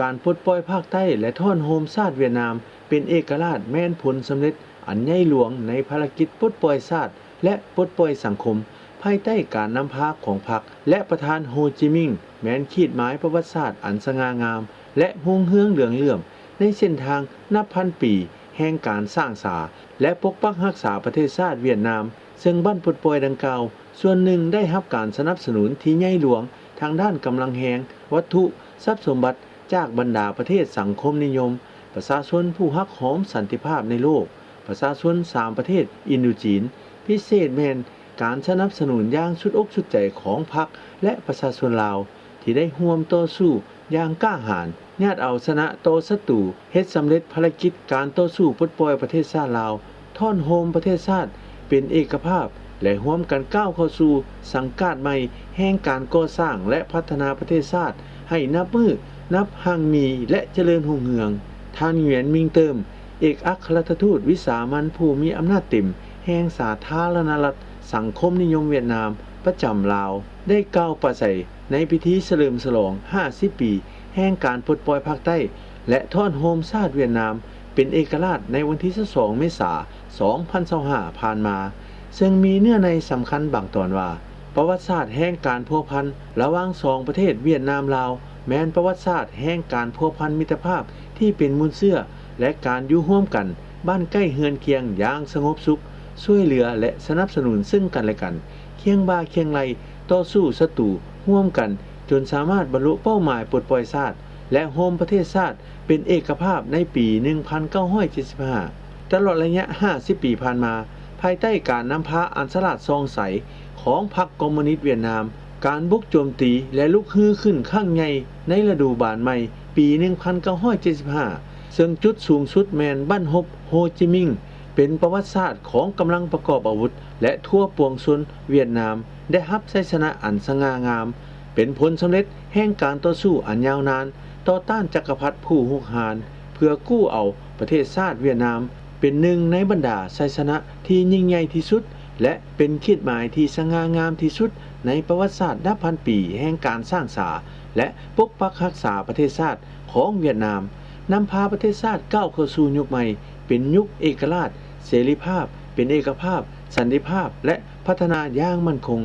การปลดปล่อยภาคใต้และท่อนโฮมชาติเวียดนามเป็นเอกราชแม่นผลสำเร็จอันใหญ่หลวงในภารกิจปลดปล่อยชาติและปลดปล่อยสังคมภายใต้การนำพาของพรรคและประธานโฮจิมินห์แม้นขีดหมายประวัติศาสตร์อันสง่างามและรุ่งเรืองเหลืองเลื่อมในเส้นทางนับพันปีแห่งการสร้างสาและปกปักรักษาประเทศชาติเวียดนามซึ่งบั้นปลดปล่อยดังกล่าวส่วนหนึ่งได้รับการสนับสนุนที่ใหญ่หลวงทางด้านกำลังแหงวัตถุทรัพย์สมบัติจากบรรดาประเทศสังคมนิยมประชาชนผู้ฮักหอมสันติภาพในโลกประชาชน3ประเทศอินโดจีนพิเศษแม่นการสนับสนุนอย่างสุดอกสุดใจของพรรคและประชาชนลาวที่ได้ร่วมต่อสู้อย่างกล้าหาญญาติเอาชนะต่อศัตรูเฮ็ดสำเร็จภารกิจการต่อสู้ปลดปล่อยประเทศชาติลาวท่อนโฮมประเทศชาติเป็นเอกภาพและร่วมกันก้าวเข้าสู่สังกัดใหม่แห่งการก่อสร้างและพัฒนาประเทศชาติให้นับมือนับหั่งมีและเจริญรุ่งเรืองท่านเหวียนมิงเติมเอกอัครราชทูตวิสามัญผู้มีอำนาจเต็มแห่งสาธารณรัฐสังคมนิยมเวียดนามประจำลาวได้กล่าวปราศัยในพิธีเฉลิมฉลอง50ปีแห่งการปลดปล่อยภาคใต้และท่อนโฮมชาติเวียดนามเป็นเอกราชในวันที่22เมษายน2025ผ่านมาซึ่งมีเนื้อในสำคัญบางตอนว่าประวัติศาสตร์แห่งการพัวพันระหว่าง2ประเทศเวียดนามลาวแม้นประวัติศาสตร์แห่งการพัวพันมิตรภาพที่เป็นมูลเชื่อและการอยู่ร่วมกันบ้านใกล้เฮือนเคียงอย่างสงบสุขช่วยเหลือและสนับสนุนซึ่งกันและกันเคียงบ่าเคียงไหลต่อสู้ศัตรูร่วมกันจนสามารถบรรลุเป้าหมายปลดปล่อยชาติและโฮมประเทศชาติเป็นเอกภาพในปี 1975 ตลอดระยะ 50 ปีผ่านมาภายใต้การนำพาอันฉลาดซองใสของพรรคคอมมิวนิสต์เวียดนามการบุกโจมตีและลุกฮือขึ้นครั้งใหญ่ในฤดูบานใหม่ปี 1975 ซึ่งจุดสูงสุดแมนบ้านฮบโฮจิมินห์เป็นประวัติศาสตร์ของกำลังประกอบอาวุธและทั่วปวงชนเวียดนามได้รับชัยชนะอันสง่างามเป็นผลสำเร็จแห่งการต่อสู้อันยาวนานต่อต้านจักรพรรดิผู้หุกหาญเพื่อกู้เอาประเทศชาติเวียดนามเป็นหนึ่งในบรรดาชัยชนะที่ยิ่งใหญ่ที่สุดและเป็นขีดหมายที่สง่างามที่สุดในประวัติศาสตร์นับพันปีแห่งการสร้างสาและปกปักรักษาประเทศชาติของเวียดนามนำพาประเทศชาติก้าวเข้าสู่ยุคใหม่เป็นยุคเอกราชเสรีภาพเป็นเอกภาพสันติภาพและพัฒนาอย่างมั่นคง